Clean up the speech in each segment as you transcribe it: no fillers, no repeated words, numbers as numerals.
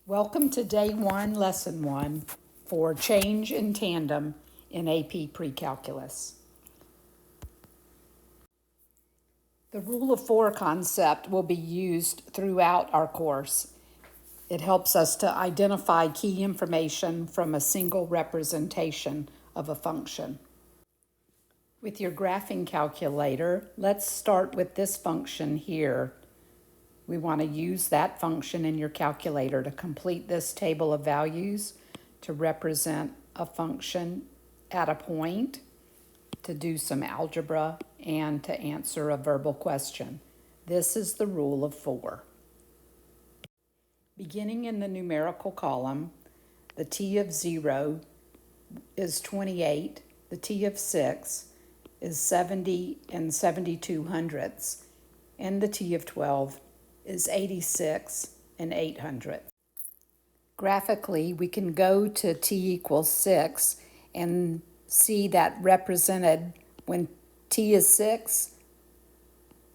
Welcome to Day 1, Lesson 1 for Change in Tandem in AP Pre-Calculus. The rule of 4 concept will be used throughout our course. It helps us to identify key information from a single representation of a function. With your graphing calculator, let's start with this function here. We want to use that function in your calculator to complete this table of values, to represent a function at a point, to do some algebra, and to answer a verbal question. This is the rule of 4. Beginning in the numerical column, the t of 0 is 28, the t of 6 is 70 and 72 hundredths, and the t of 12 is 86 and 800. Graphically, we can go to t equals 6 and see that represented when t is 6,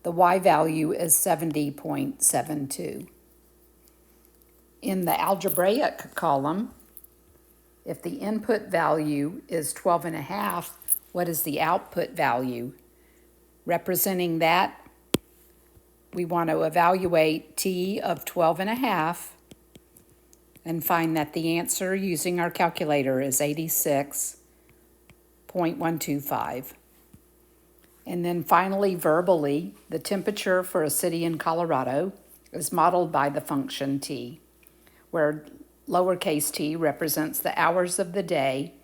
the y value is 70.72. In the algebraic column, if the input value is 12.5, what is the output value? Representing that, we want to evaluate t of 12.5 and find that the answer using our calculator is 86.125. And then finally, verbally, the temperature for a city in Colorado is modeled by the function t, where lowercase t represents the hours of the day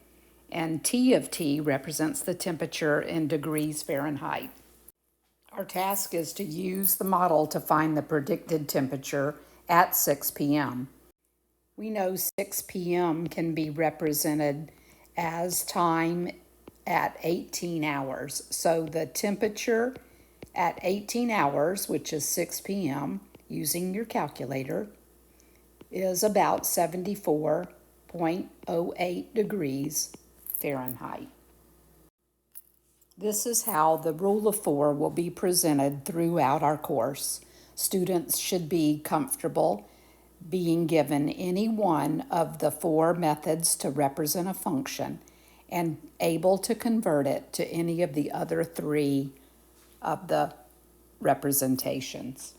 and t of t represents the temperature in degrees Fahrenheit. Our task is to use the model to find the predicted temperature at 6 p.m. We know 6 p.m. can be represented as time at 18 hours. So the temperature at 18 hours, which is 6 p.m., using your calculator, is about 74.08 degrees Fahrenheit. This is how the rule of 4 will be presented throughout our course. Students should be comfortable being given any one of the 4 methods to represent a function and able to convert it to any of the other 3 of the representations.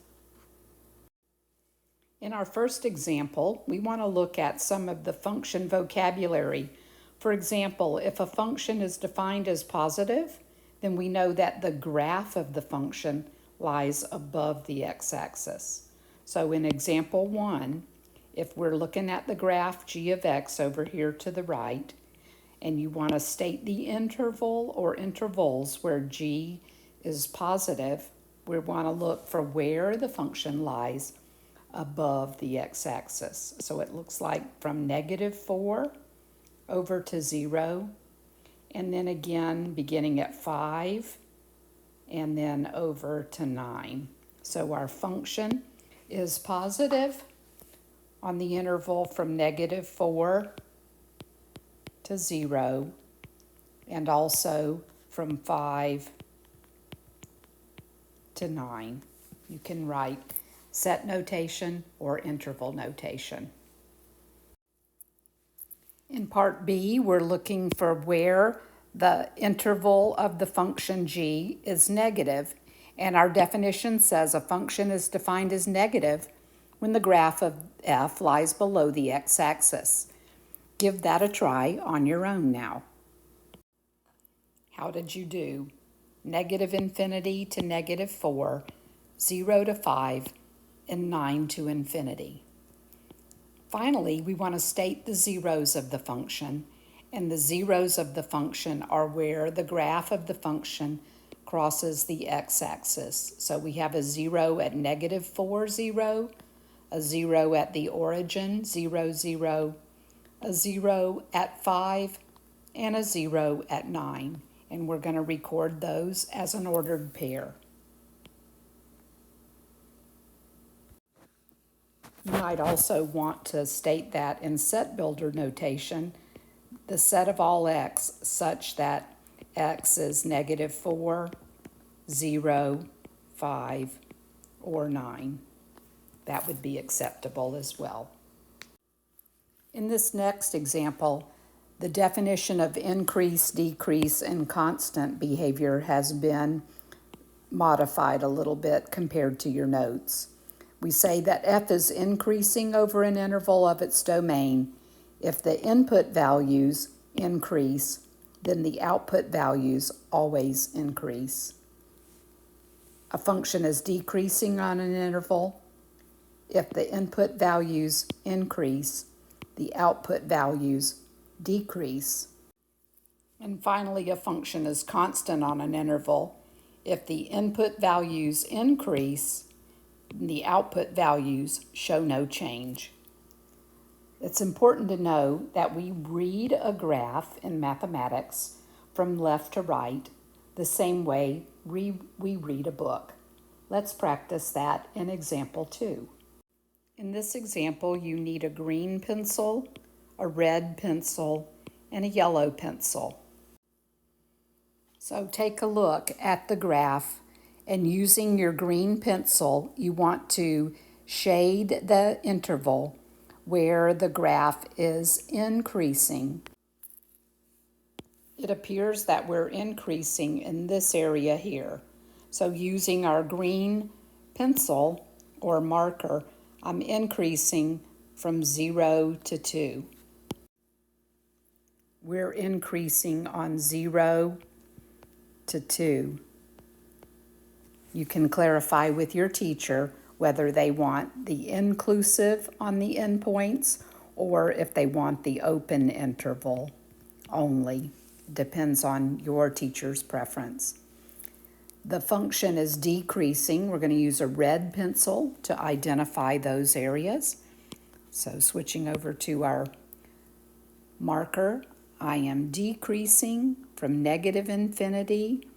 In our first example, we want to look at some of the function vocabulary. For example, if a function is defined as positive, then we know that the graph of the function lies above the x-axis. So in example 1, if we're looking at the graph g of x over here to the right, and you want to state the interval or intervals where g is positive, we want to look for where the function lies above the x-axis. So it looks like from -4 over to 0, and then again beginning at 5, and then over to 9. So our function is positive on the interval from -4 to 0, and also from 5 to 9. You can write set notation or interval notation. In part B, we're looking for where the interval of the function g is negative, and our definition says a function is defined as negative when the graph of f lies below the x-axis. Give that a try on your own now. How did you do? -infinity to -4, 0 to 5, and 9 to infinity. Finally, we want to state the zeros of the function, and the zeros of the function are where the graph of the function crosses the x-axis. So we have a 0 at -4, 0, a 0 at the origin, 0, 0, a 0 at 5, and a 0 at 9. And we're going to record those as an ordered pair. You might also want to state that in set builder notation, the set of all x such that x is -4, 0, 5, or 9. That would be acceptable as well. In this next example, the definition of increase, decrease, and constant behavior has been modified a little bit compared to your notes. We say that f is increasing over an interval of its domain. If the input values increase, then the output values always increase. A function is decreasing on an interval. If the input values increase, the output values decrease. And finally, a function is constant on an interval. If the input values increase, the output values show no change. It's important to know that we read a graph in mathematics from left to right the same way we read a book. Let's practice that in example 2. In this example, you need a green pencil, a red pencil, and a yellow pencil. So take a look at the graph, and using your green pencil, you want to shade the interval where the graph is increasing. It appears that we're increasing in this area here. So using our green pencil or marker, I'm increasing from 0 to 2. We're increasing on 0 to 2. You can clarify with your teacher whether they want the inclusive on the endpoints or if they want the open interval only. Depends on your teacher's preference. The function is decreasing. We're going to use a red pencil to identify those areas. So switching over to our marker, I am decreasing from negative infinity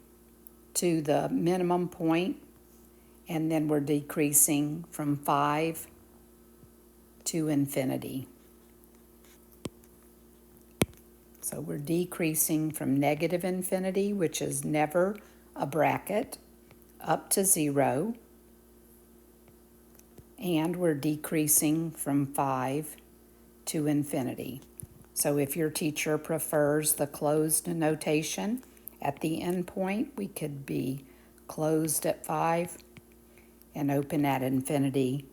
to the minimum point, and then we're decreasing from 5 to infinity. So we're decreasing from negative infinity, which is never a bracket, up to 0, and we're decreasing from 5 to infinity. So if your teacher prefers the closed notation, at the end point, we could be closed at 5 and open at infinity.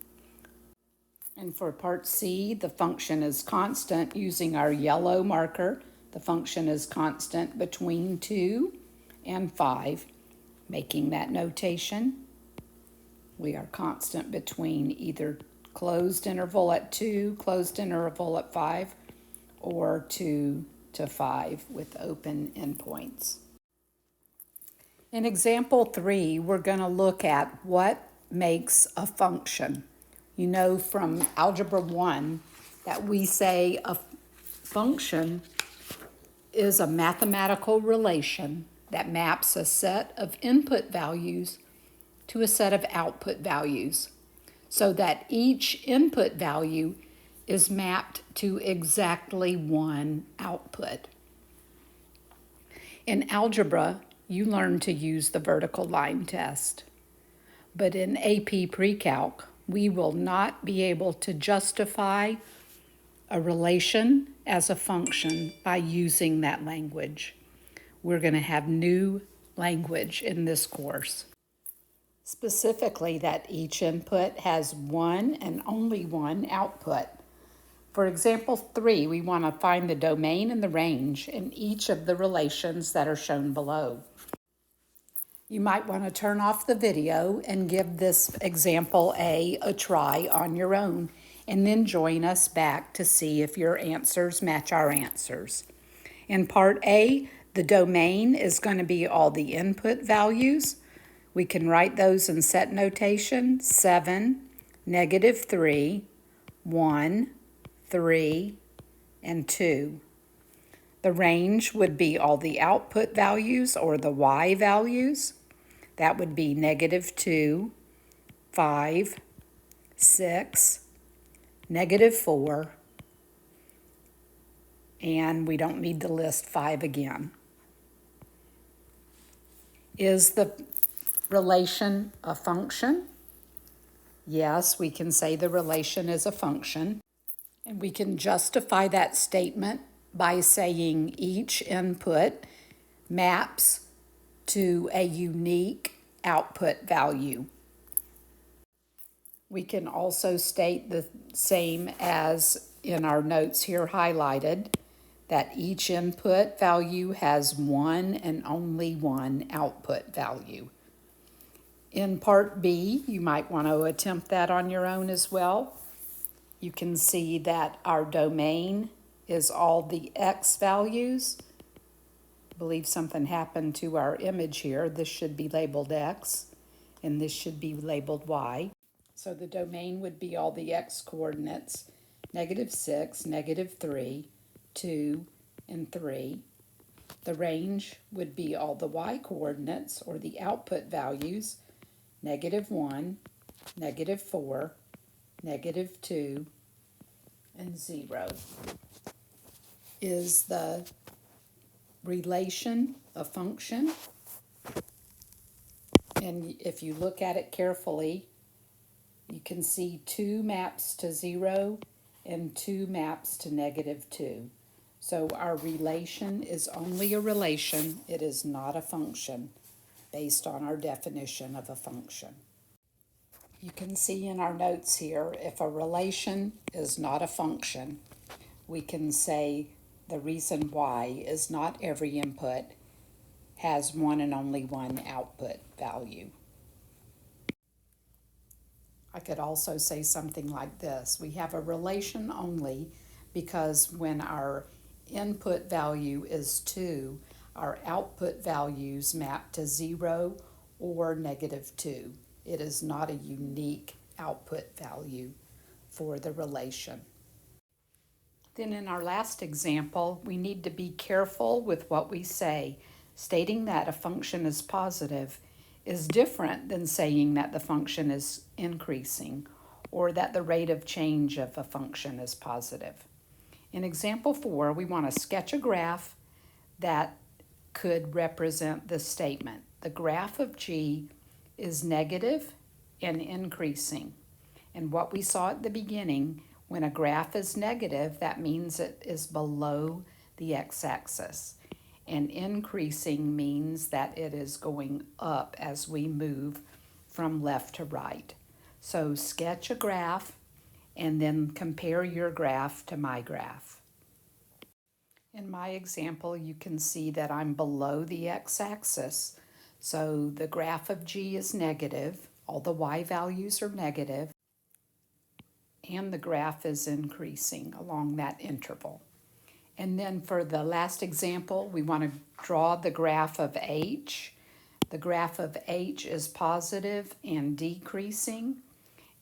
And for part C, the function is constant using our yellow marker. The function is constant between 2 and 5. Making that notation, we are constant between either closed interval at 2, closed interval at 5, or 2 to 5 with open endpoints. In example 3, we're going to look at what makes a function. You know from Algebra 1 that we say a function is a mathematical relation that maps a set of input values to a set of output values so that each input value is mapped to exactly one output. In algebra, you learn to use the vertical line test. But in AP Pre-Calc, we will not be able to justify a relation as a function by using that language. We're going to have new language in this course. Specifically, that each input has one and only one output. For example 3, we want to find the domain and the range in each of the relations that are shown below. You might want to turn off the video and give this example A a try on your own, and then join us back to see if your answers match our answers. In part A, the domain is going to be all the input values. We can write those in set notation: 7, -3, 1, 3, and 2. The range would be all the output values or the y values. That would be -2, 5, 6, -4, and we don't need to list 5 again. Is the relation a function? Yes, we can say the relation is a function. And we can justify that statement by saying each input maps to a unique output value. We can also state the same as in our notes here highlighted, that each input value has one and only one output value. In part B, you might want to attempt that on your own as well. You can see that our domain is all the X values. I believe something happened to our image here. This should be labeled X, and this should be labeled Y. So the domain would be all the X coordinates, -6, -3, 2, and 3. The range would be all the Y coordinates, or the output values, -1, -4, -2, and 0. Is the relation a function? And if you look at it carefully, you can see 2 maps to 0 and 2 maps to -2. So our relation is only a relation. It is not a function based on our definition of a function. You can see in our notes here, if a relation is not a function, we can say the reason why is not every input has one and only one output value. I could also say something like this. We have a relation only because when our input value is 2, our output values map to 0 or -2. It is not a unique output value for the relation. Then in our last example, we need to be careful with what we say. Stating that a function is positive is different than saying that the function is increasing or that the rate of change of a function is positive. In example 4, we want to sketch a graph that could represent this statement. The graph of G is negative and increasing. And what we saw at the beginning, when a graph is negative, that means it is below the x-axis. And increasing means that it is going up as we move from left to right. So sketch a graph and then compare your graph to my graph. In my example, you can see that I'm below the x-axis. So the graph of G is negative, all the y values are negative, and the graph is increasing along that interval. And then for the last example, we want to draw the graph of H. The graph of H is positive and decreasing.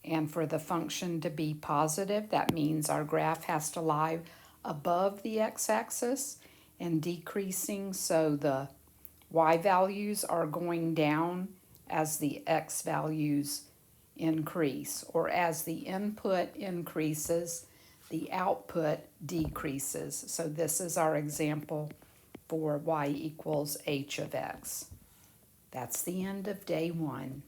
And for the function to be positive, that means our graph has to lie above the x-axis, and decreasing, so the y values are going down as the x values increase, or as the input increases, the output decreases. So this is our example for y equals h of x. That's the end of day 1.